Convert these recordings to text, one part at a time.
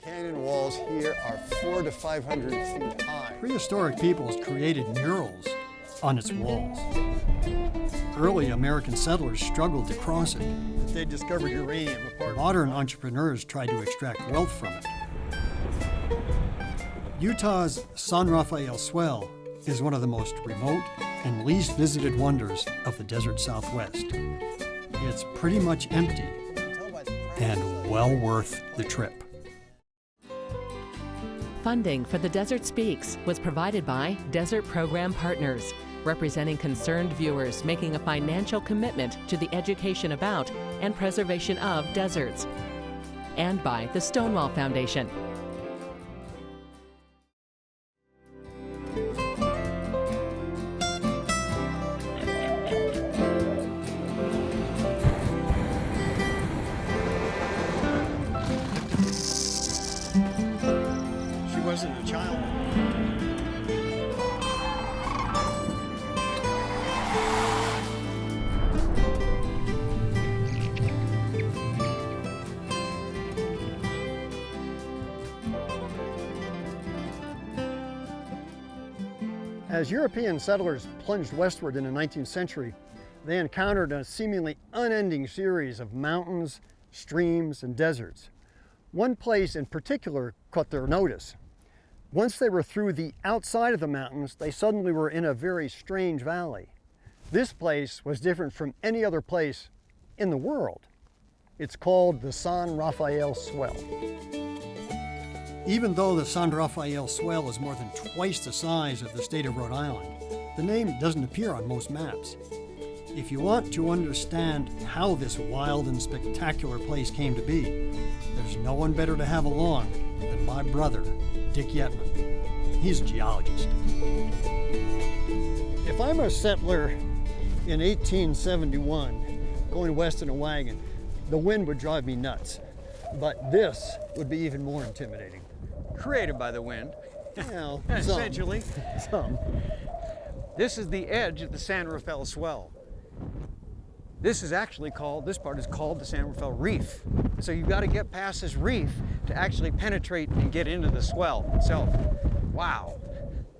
Canyon walls here are 400 to 500 feet high. Prehistoric peoples created murals on its walls. Early American settlers struggled to cross it. They discovered uranium. Modern entrepreneurs tried to extract wealth from it. Utah's San Rafael Swell is one of the most remote and least visited wonders of the desert Southwest. It's pretty much empty and well worth the trip. Funding for The Desert Speaks was provided by Desert Program Partners, representing concerned viewers making a financial commitment to the education about and preservation of deserts, and by the Stonewall Foundation. She wasn't a child. As European settlers plunged westward in the 19th century, they encountered a seemingly unending series of mountains, streams, and deserts. One place in particular caught their notice. Once they were through the outside of the mountains, they suddenly were in a very strange valley. This place was different from any other place in the world. It's called the San Rafael Swell. Even though the San Rafael Swell is more than twice the size of the state of Rhode Island, the name doesn't appear on most maps. If you want to understand how this wild and spectacular place came to be, there's no one better to have along than my brother, Dick Yetman. He's a geologist. If I'm a settler in 1871 going west in a wagon, the wind would drive me nuts. But this would be even more intimidating. Created by the wind. Well, Essentially. Some. This is the edge of the San Rafael Swell. This is actually called, this part is called the San Rafael Reef. So you've got to get past this reef to actually penetrate and get into the swell itself. Wow.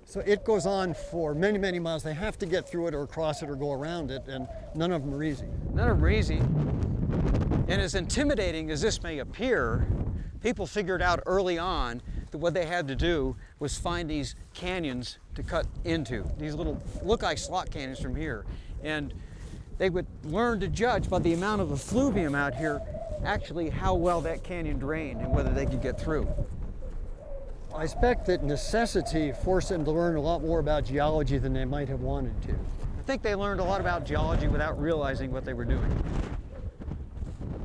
So it goes on for many, many miles. They have to get through it or across it or go around it, and none of them are easy. None of them are easy. And as intimidating as this may appear, people figured out early on that what they had to do was find these canyons to cut into. These little, look like slot canyons from here. And they would learn to judge by the amount of effluvium out here, actually how well that canyon drained and whether they could get through. I expect that necessity forced them to learn a lot more about geology than they might have wanted to. I think they learned a lot about geology without realizing what they were doing.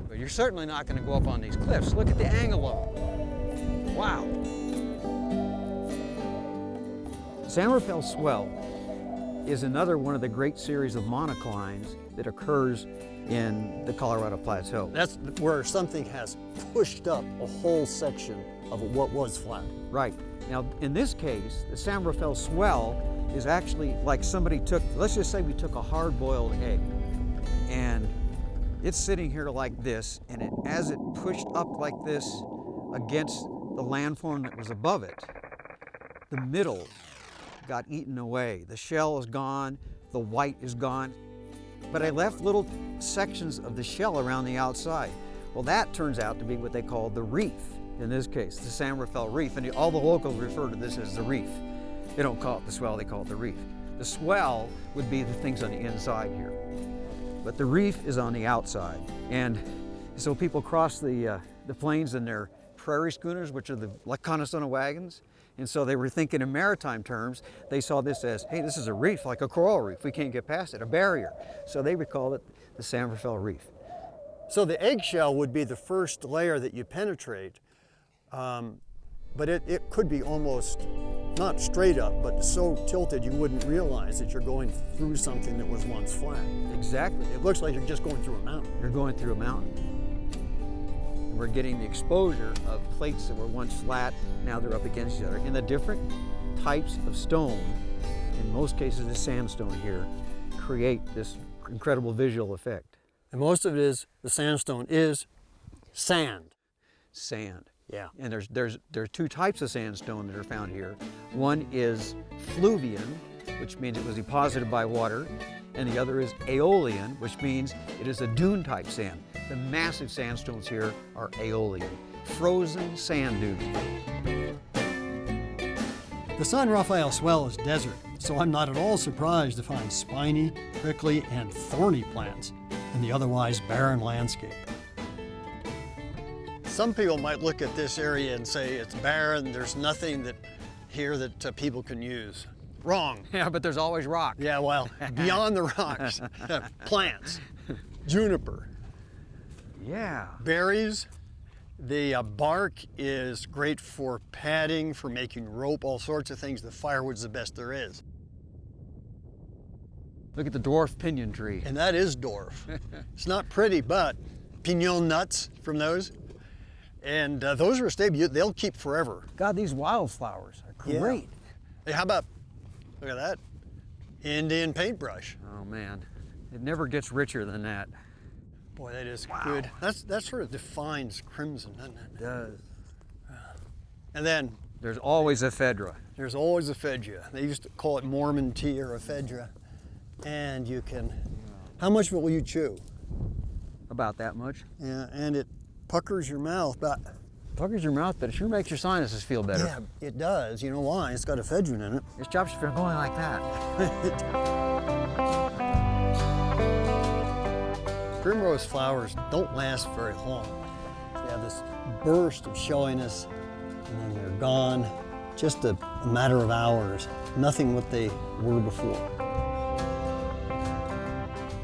But you're certainly not going to go up on these cliffs. Look at the angle of them. Wow. San Rafael Swell is another one of the great series of monoclines that occurs in the Colorado Plateau. That's where something has pushed up a whole section of what was flat. Right. Now, in this case, the San Rafael Swell is actually like somebody took, let's just say we took a hard-boiled egg, and it's sitting here like this, and as it pushed up like this against the landform that was above it, the middle got eaten away. The shell is gone, the white is gone, but I left little sections of the shell around the outside. Well, that turns out to be what they call the reef, in this case, the San Rafael Reef, and all the locals refer to this as the reef. They don't call it the swell, they call it the reef. The swell would be the things on the inside here, but the reef is on the outside. And so people cross the plains in their prairie schooners, which are the like Conestoga wagons. And so they were thinking in maritime terms. They saw this as, hey, this is a reef, like a coral reef. We can't get past it, a barrier. So they would call it the San Rafael Reef. So the eggshell would be the first layer that you penetrate, but it could be almost, not straight up, but so tilted you wouldn't realize that you're going through something that was once flat. Exactly. It looks like you're just going through a mountain. You're going through a mountain. And we're getting the exposure of plates that were once flat, now they're up against each other. And the different types of stone, in most cases the sandstone here, create this incredible visual effect. And most of it is, the sandstone is sand. Sand. Yeah. And there's two types of sandstone that are found here. One is fluvian, which means it was deposited by water, and the other is aeolian, which means it is a dune-type sand. The massive sandstones here are aeolian, frozen sand dunes. The San Rafael Swell is desert, so I'm not at all surprised to find spiny, prickly, and thorny plants in the otherwise barren landscape. Some people might look at this area and say it's barren, there's nothing here that people can use. Wrong. Yeah, but there's always rock. Yeah, well, beyond the rocks, plants, juniper, Yeah. berries. The bark is great for padding, for making rope, all sorts of things. The firewood's the best there is. Look at the dwarf pinyon tree. And that is dwarf. It's not pretty, but pinon nuts from those. And those are stable, they'll keep forever. God, these wildflowers are great. Hey, how about, look at that, Indian paintbrush. Oh man, it never gets richer than that. Boy, that is good. That sort of defines crimson, doesn't it? It does. And then There's always ephedra. there's always ephedra. They used to call it Mormon tea or ephedra. And you can, how much will you chew? About that much. Yeah, and it puckers your mouth, but Puckers your mouth, but it sure makes your sinuses feel better. yeah, it does. You know why? It's got ephedrine in it. It stops you from going like that. Primrose flowers don't last very long. They have this burst of showiness, and then they're gone. Just a matter of hours. Nothing what they were before.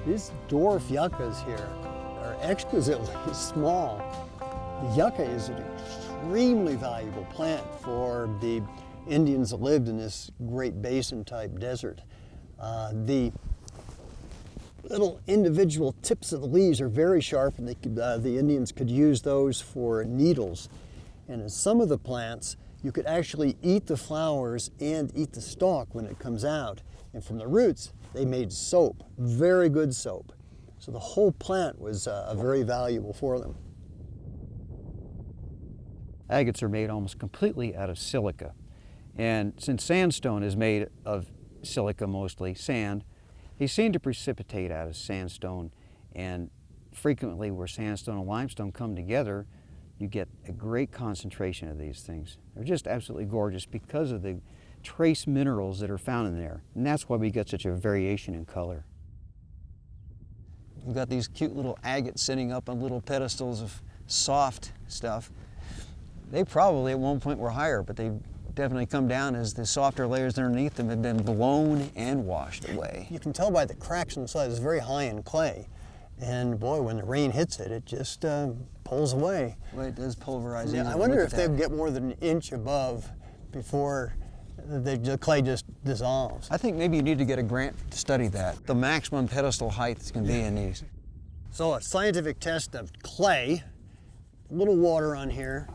These dwarf yuccas here are exquisitely small. The yucca is an extremely valuable plant for the Indians that lived in this Great Basin type desert. The little individual tips of the leaves are very sharp, and the Indians could use those for needles. And in some of the plants, you could actually eat the flowers and eat the stalk when it comes out. And from the roots, they made soap, very good soap. So the whole plant was very valuable for them. Agates are made almost completely out of silica. And since sandstone is made of silica mostly, sand, they seem to precipitate out of sandstone, and frequently where sandstone and limestone come together, you get a great concentration of these things. They're just absolutely gorgeous because of the trace minerals that are found in there, and that's why we get such a variation in color. We've got these cute little agates sitting up on little pedestals of soft stuff. They probably at one point were higher, but they've definitely come down as the softer layers underneath them have been blown and washed away. You can tell by the cracks inside, it's very high in clay. And boy, when the rain hits it, it just pulls away. Well, it does pulverize. Yeah, I wonder if they'd get more than an inch above before the clay just dissolves. I think maybe you need to get a grant to study that. The maximum pedestal height that's going to be in these. So a scientific test of clay, a little water on here,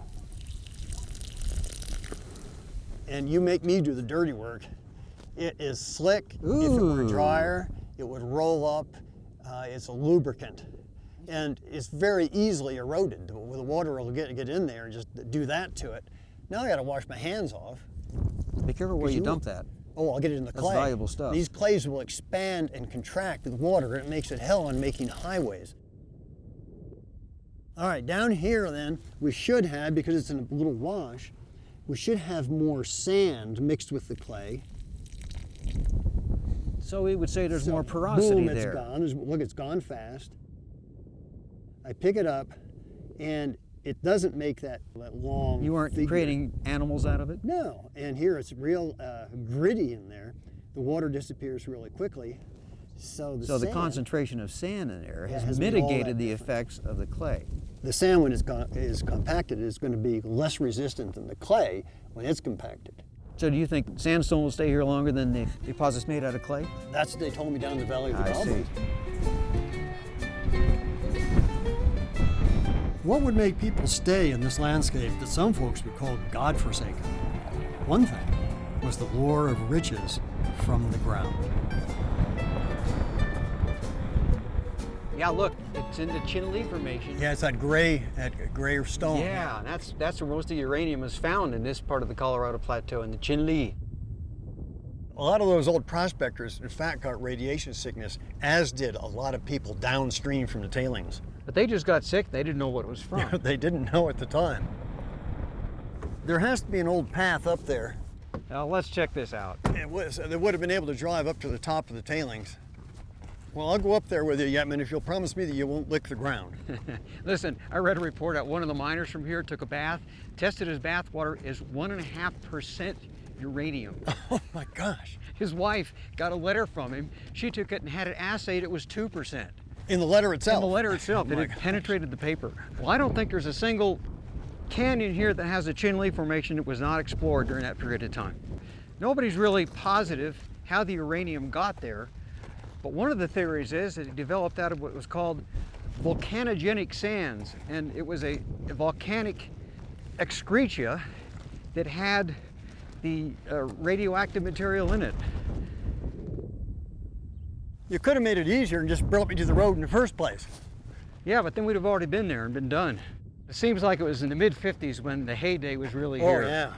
and you make me do the dirty work. It is slick. Ooh. If it were drier, it would roll up. It's a lubricant. And it's very easily eroded. The water will get in there and just do that to it. Now I gotta wash my hands off. Be careful where you dump that. Oh, I'll get it in the clay. That's valuable stuff. These clays will expand and contract with water, and it makes it hell on making highways. All right, down here then, we should have, because it's in a little wash, we should have more sand mixed with the clay. So we would say there's So, more porosity boom, there. It's gone. Look, it's gone fast. I pick it up, and it doesn't make that long You weren't figure. creating animals out of it? No, and here it's real gritty in there. The water disappears really quickly. So the So the sand, concentration of sand in there has hasn't been all that mitigated the different. effects of the clay. the sand when is compacted is going to be less resistant than the clay when it's compacted. So do you think sandstone will stay here longer than the deposits made out of clay? That's what they told me down the valley of the I Albany. see. What would make people stay in this landscape that some folks would call godforsaken? One thing was the lure of riches from the ground. Yeah, look, It's in the Chinle Formation. Yeah, it's that gray stone. Yeah, that's where most of the uranium is found, in this part of the Colorado Plateau, in the Chinle. A lot of those old prospectors, in fact, got radiation sickness, as did a lot of people downstream from the tailings. But they just got sick. They didn't know what it was from. They didn't know at the time. There has to be an old path up there. Now let's check this out. They would have been able to drive up to the top of the tailings. Well, I'll go up there with you, Yetman, if you'll promise me that you won't lick the ground. Listen, I read a report that one of the miners from here took a bath, tested his bath water is 1.5% uranium. Oh my gosh. His wife got a letter from him. She took it and had it assayed. It was 2%. In the letter itself? In the letter itself. It had penetrated the paper. Well, I don't think there's a single canyon here that has a Chinle Formation that was not explored during that period of time. Nobody's really positive how the uranium got there, but one of the theories is that it developed out of what was called volcanogenic sands, and it was a volcanic excretia that had the radioactive material in it. You could have made it easier and just brought me to the road in the first place. Yeah, but then we'd have already been there and been done. It seems like it was in the mid-50s when the heyday was really here. Oh, yeah.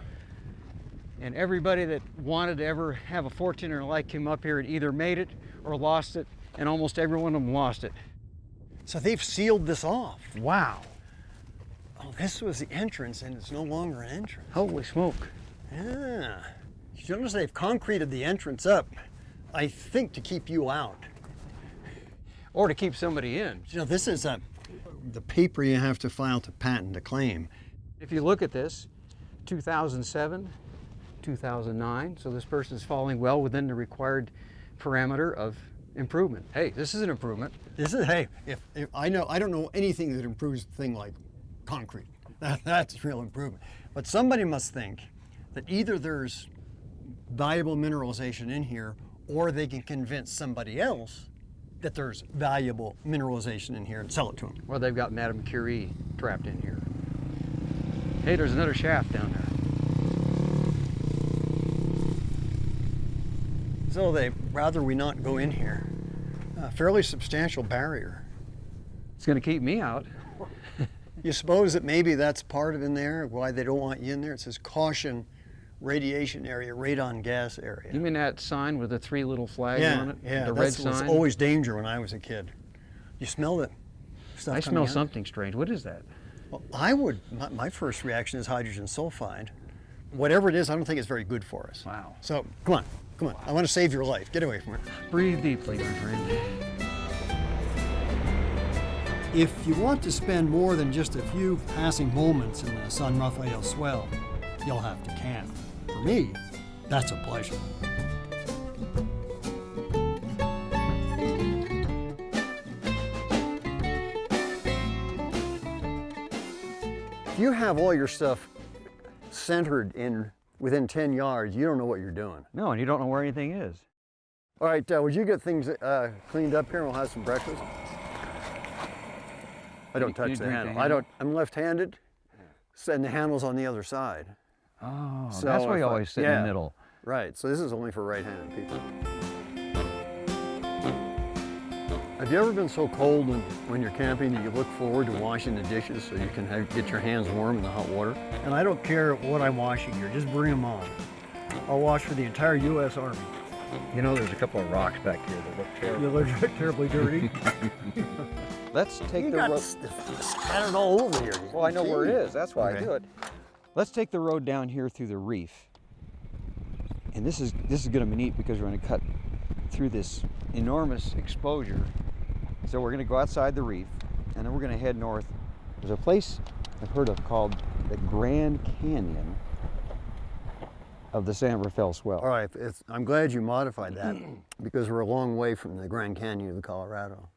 And everybody that wanted to ever have a fortune in their life came up here and either made it or lost it, and almost every one of them lost it. So they've sealed this off. Wow. Oh, this was the entrance, and it's no longer an entrance. Holy smoke. Yeah. You notice they've concreted the entrance up, I think, to keep you out. Or to keep somebody in. You know, this is the paper you have to file to patent a claim. If you look at this, 2007, 2009, so this person's falling well within the required parameter of improvement. Hey, this is an improvement. This is, hey, if I don't know anything that improves a thing like concrete. That's real improvement. But somebody must think that either there's valuable mineralization in here, or they can convince somebody else that there's valuable mineralization in here and sell it to them. Well, they've got Madame Curie trapped in here. Hey, there's another shaft down there. So they'd rather we not go in here. A fairly substantial barrier. It's going to keep me out. You suppose that maybe that's part of in there, why they don't want you in there? It says caution, radiation area, radon gas area. You mean that sign with the 3 little flags on it? Yeah, the that's red was sign? always danger when I was a kid. You smell it. Stuff I coming smell out. something strange. What is that? Well, my first reaction is hydrogen sulfide. Whatever it is, I don't think it's very good for us. Wow. So, come on. I want to save your life. Get away from it. Breathe deeply, my friend. If you want to spend more than just a few passing moments in the San Rafael Swell, you'll have to camp. For me, that's a pleasure. If you have all your stuff centered in within 10 yards, you don't know what you're doing. No, and you don't know where anything is. All right, would you get things cleaned up here and we'll have some breakfast? I don't touch the handle. I'm left-handed, and the handle's on the other side. Oh, So that's why if you I- always sit in yeah. the middle. Right, so this is only for right-handed people. Have you ever been so cold when you're camping that you look forward to washing the dishes so you can get your hands warm in the hot water? And I don't care what I'm washing here, just bring them on. I'll wash for the entire U.S. Army. You know, there's a couple of rocks back here that look terrible. You look terribly dirty. Let's take You the got road. scattered all over here. Well, I know where it is. That's why I Okay. do it. Let's take the road down here through the reef. And this is going to be neat because we're going to cut through this enormous exposure. So we're going to go outside the reef, and then we're going to head north. There's a place I've heard of called the Grand Canyon of the San Rafael Swell. All right, I'm glad you modified that because we're a long way from the Grand Canyon of the Colorado.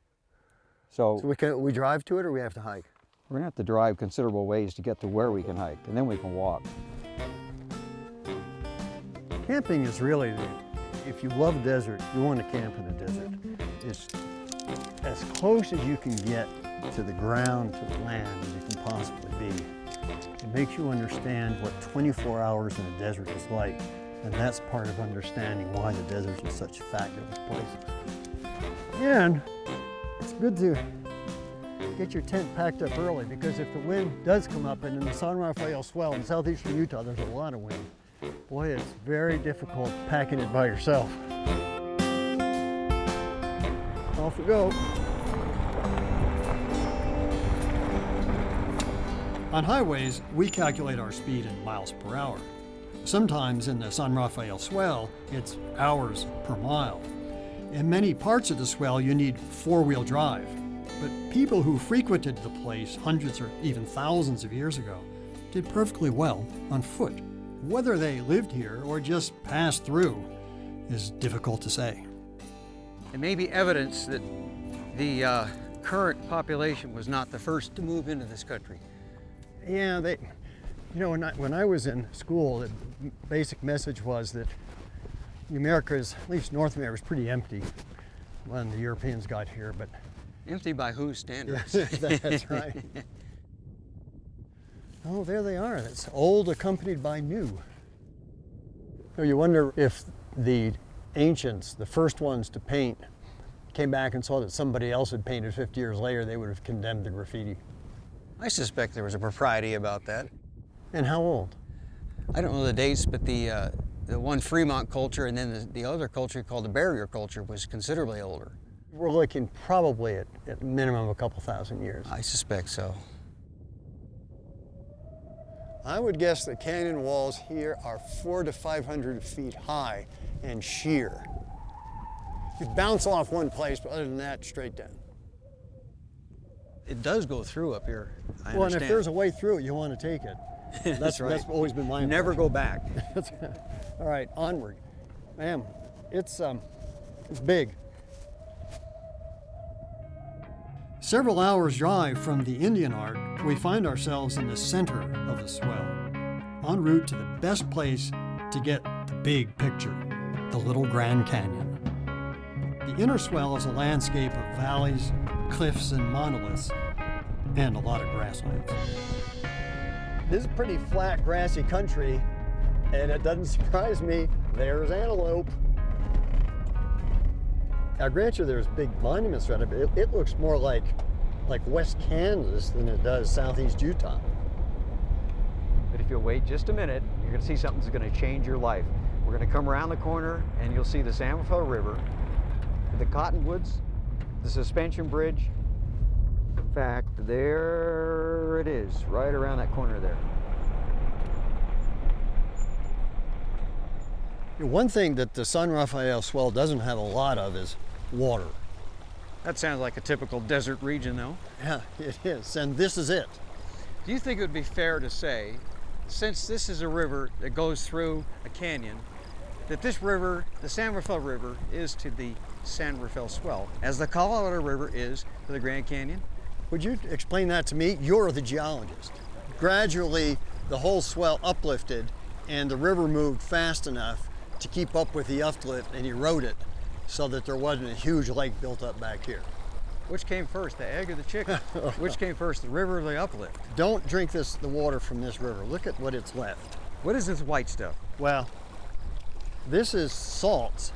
So So we drive to it or we have to hike? we're going to have to drive considerable ways to get to where we can hike, and then we can walk. Camping is really, if you love desert, you want to camp in the desert. It's as close as you can get to the ground, to the land, as you can possibly be. It makes you understand what 24 hours in a desert is like, and that's part of understanding why the deserts are such fabulous places. And it's good to get your tent packed up early, because if the wind does come up, and in the San Rafael Swell in southeastern Utah, there's a lot of wind. Boy, it's very difficult packing it by yourself. Off we go. On highways, we calculate our speed in miles per hour. Sometimes in the San Rafael Swell, it's hours per mile. In many parts of the swell, you need four-wheel drive. But people who frequented the place hundreds or even thousands of years ago did perfectly well on foot. Whether they lived here or just passed through is difficult to say. It may be evidence that the current population was not the first to move into this country. Yeah, when I was in school, the basic message was that America's, at least North America, was pretty empty when the Europeans got here, but... Empty by whose standards? That's right. Oh, there they are. That's old accompanied by new. So you wonder if the ancients, the first ones to paint, came back and saw that somebody else had painted 50 years later, they would have condemned the graffiti. I suspect there was a propriety about that. And how old? I don't know the dates, but the one Fremont culture and then the other culture called the barrier culture was considerably older. We're looking probably at minimum a couple thousand years. I suspect so. I would guess the canyon walls here are 400 to 500 feet high and sheer. You bounce off one place, but other than that, straight down. It does go through up here, I Well, and understand. if there's a way through it, you want to take it. That's right. That's always been my Never go back. All right, onward. Man, it's big. Several hours' drive from the Indian Arc, we find ourselves in the center of the swell, en route to the best place to get the big picture, the Little Grand Canyon. The inner swell is a landscape of valleys, cliffs, and monoliths, and a lot of grasslands. This is pretty flat, grassy country, and it doesn't surprise me, there's antelope. I grant you there's big monuments around it, but it looks more like West Kansas than it does southeast Utah. But if you'll wait just a minute, you're going to see something that's going to change your life. We're going to come around the corner and you'll see the San Rafael River, the cottonwoods, the suspension bridge. In fact, there it is, right around that corner there. One thing that the San Rafael Swell doesn't have a lot of is water. That sounds like a typical desert region, though. Yeah, it is, and this is it. Do you think it would be fair to say, since this is a river that goes through a canyon, that this river, the San Rafael River, is to the San Rafael Swell, as the Colorado River is to the Grand Canyon? Would you explain that to me? You're the geologist. Gradually, the whole swell uplifted, and the river moved fast enough to keep up with the uplift and erode it so that there wasn't a huge lake built up back here. Which came first, the egg or the chicken? Which came first, the river or the uplift? Don't drink the water from this river. Look at what it's left. What is this white stuff? Well, this is salts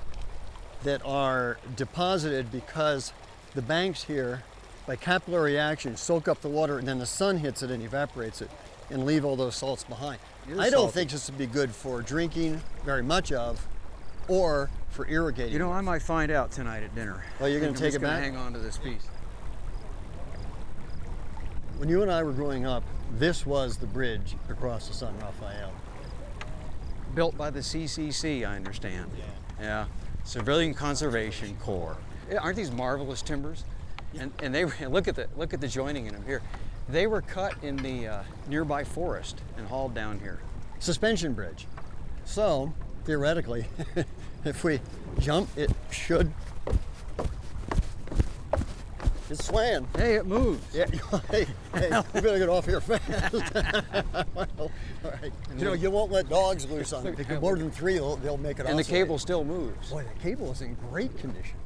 that are deposited because the banks here, by capillary action, soak up the water, and then the sun hits it and evaporates it and leave all those salts behind. I don't think this would be good for drinking very much of or for irrigating. You know, I might find out tonight at dinner. Oh, you're going to take it back? I'm just going to hang on to this piece. When you and I were growing up, this was the bridge across the San Rafael. Built by the CCC, I understand. Yeah. Civilian Conservation Corps. Aren't these marvelous timbers? And they look at the joining in them here. They were cut in the nearby forest and hauled down here. Suspension bridge. So, theoretically, if we jump, it should. It's swaying. Hey, it moves. Yeah, hey, we better get off here fast. Well, all right. You know, you won't let dogs loose on it. If you're more than three, they'll make it off. And the cable still moves. Boy, the cable is in great condition.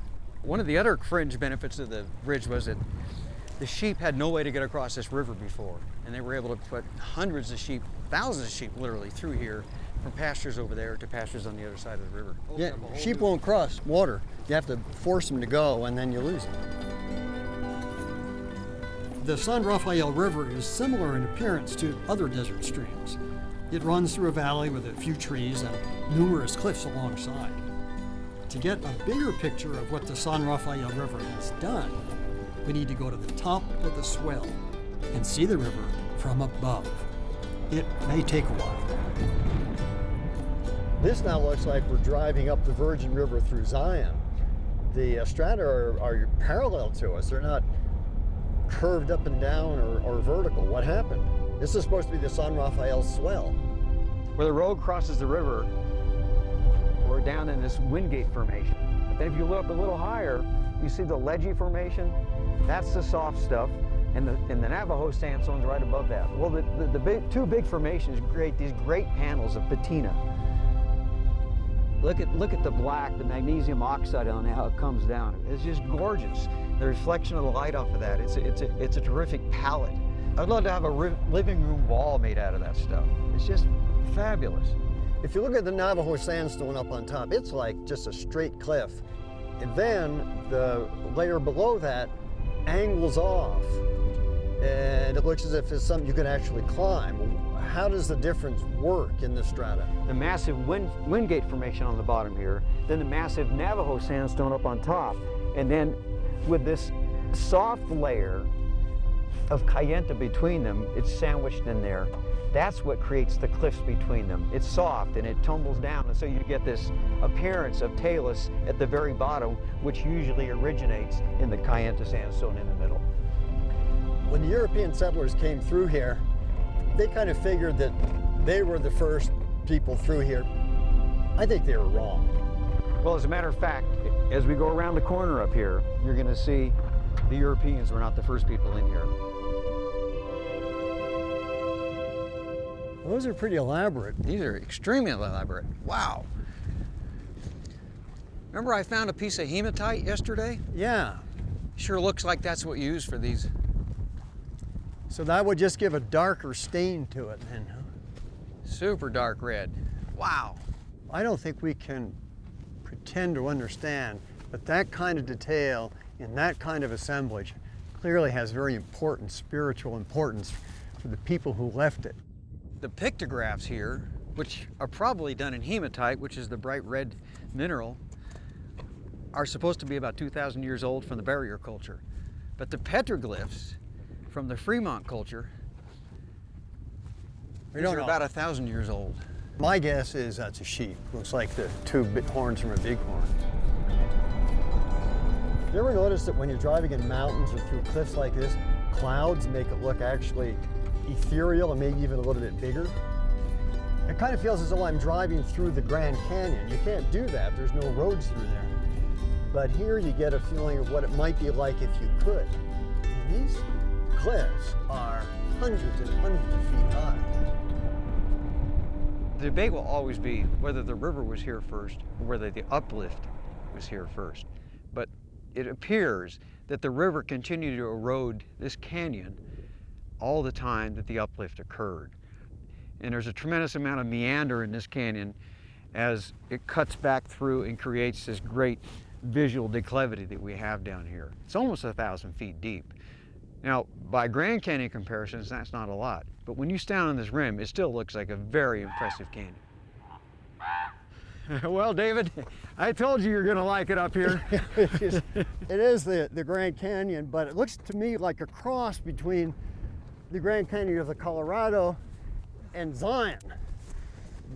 One of the other fringe benefits of the bridge was that the sheep had no way to get across this river before, and they were able to put hundreds of sheep, thousands of sheep literally, through here from pastures over there to pastures on the other side of the river. Yeah, sheep won't cross water. You have to force them to go, and then you lose them. The San Rafael River is similar in appearance to other desert streams. It runs through a valley with a few trees and numerous cliffs alongside. To get a bigger picture of what the San Rafael River has done, we need to go to the top of the swell and see the river from above. It may take a while. This now looks like we're driving up the Virgin River through Zion. The strata are parallel to us. They're not curved up and down or vertical. What happened? This is supposed to be the San Rafael Swell. Where the road crosses the river, we're down in this Wingate Formation. But then if you look a little higher, you see the Ledgy Formation. That's the soft stuff, and the Navajo sandstone's right above that. Well, the two big formations create these great panels of patina. Look at the black, the magnesium oxide on how it comes down. It's just gorgeous. The reflection of the light off of that, it's a terrific palette. I'd love to have a living room wall made out of that stuff. It's just fabulous. If you look at the Navajo sandstone up on top, it's like just a straight cliff. And then the layer below that angles off, and it looks as if it's something you can actually climb. How does the difference work in the strata? The massive Wingate Formation on the bottom here, then the massive Navajo sandstone up on top, and then with this soft layer of Kayenta between them, it's sandwiched in there. That's what creates the cliffs between them. It's soft and it tumbles down, and so you get this appearance of talus at the very bottom, which usually originates in the Kayenta sandstone in the middle. When the European settlers came through here, they kind of figured that they were the first people through here. I think they were wrong. Well, as a matter of fact, as we go around the corner up here, you're going to see the Europeans were not the first people in here. Those are pretty elaborate. These are extremely elaborate. Wow. Remember I found a piece of hematite yesterday? Yeah. Sure looks like that's what you use for these. So that would just give a darker stain to it then, huh? Super dark red. Wow. I don't think we can pretend to understand, but that kind of detail in that kind of assemblage clearly has very important spiritual importance for the people who left it. The pictographs here, which are probably done in hematite, which is the bright red mineral, are supposed to be about 2,000 years old from the barrier culture. But the petroglyphs from the Fremont culture, these are about 1,000 years old. My guess is that's a sheep. Looks like the two horns from a bighorn. You ever notice that when you're driving in mountains or through cliffs like this, clouds make it look actually ethereal and maybe even a little bit bigger? It kind of feels as though I'm driving through the Grand Canyon. You can't do that. There's no roads through there. But here you get a feeling of what it might be like if you could. And these cliffs are hundreds and hundreds of feet high. The debate will always be whether the river was here first or whether the uplift was here first. But it appears that the river continued to erode this canyon all the time that the uplift occurred. And there's a tremendous amount of meander in this canyon as it cuts back through and creates this great visual declivity that we have down here. It's almost 1,000 feet deep. Now, by Grand Canyon comparisons, that's not a lot. But when you stand on this rim, it still looks like a very impressive canyon. Well, David, I told you you're going to like it up here. It is the Grand Canyon, but it looks to me like a cross between the Grand Canyon of the Colorado and Zion.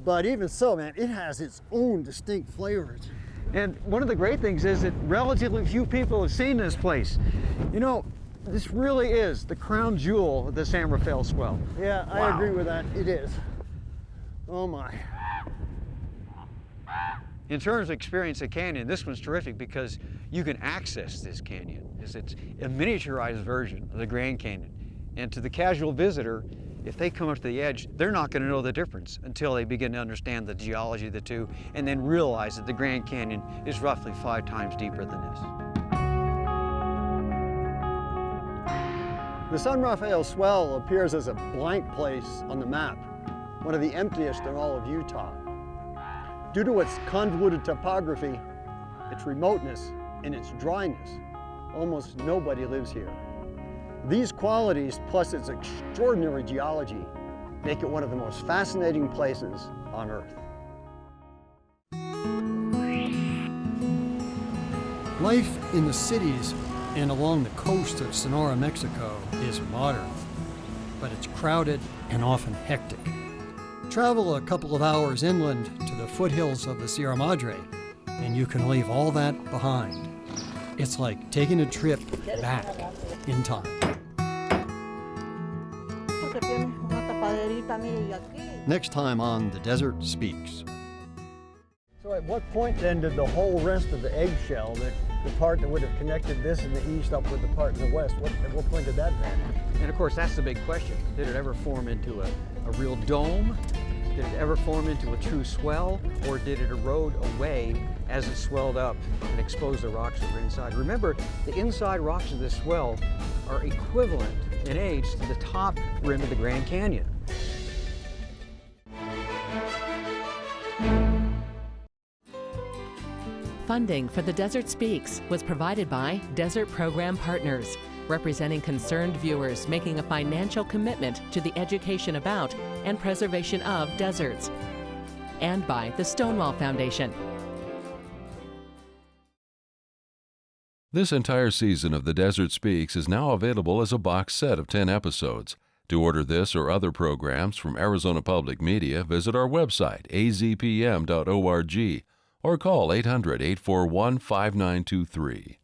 But even so, man, it has its own distinct flavors. And one of the great things is that relatively few people have seen this place. You know, this really is the crown jewel of the San Rafael Swell. Yeah, Wow. I agree with that. It is. Oh my. In terms of experience of canyon, this one's terrific because you can access this canyon. It's a miniaturized version of the Grand Canyon. And to the casual visitor, if they come up to the edge, they're not going to know the difference until they begin to understand the geology of the two and then realize that the Grand Canyon is roughly 5 times deeper than this. The San Rafael Swell appears as a blank place on the map, one of the emptiest in all of Utah. Due to its convoluted topography, its remoteness, and its dryness, almost nobody lives here. These qualities, plus its extraordinary geology, make it one of the most fascinating places on Earth. Life in the cities and along the coast of Sonora, Mexico is modern, but it's crowded and often hectic. Travel a couple of hours inland to the foothills of the Sierra Madre, and you can leave all that behind. It's like taking a trip back in time. Next time on The Desert Speaks. So at what point then did the whole rest of the eggshell, the part that would have connected this in the east up with the part in the west, at what point did that vanish? And of course, that's the big question. Did it ever form into a real dome? Did it ever form into a true swell? Or did it erode away as it swelled up and exposed the rocks that were inside? Remember, the inside rocks of this swell are equivalent in age to the top rim of the Grand Canyon. Funding for The Desert Speaks was provided by Desert Program Partners, representing concerned viewers making a financial commitment to the education about and preservation of deserts, and by the Stonewall Foundation. This entire season of The Desert Speaks is now available as a box set of 10 episodes. To order this or other programs from Arizona Public Media, visit our website, azpm.org, or call 800-841-5923.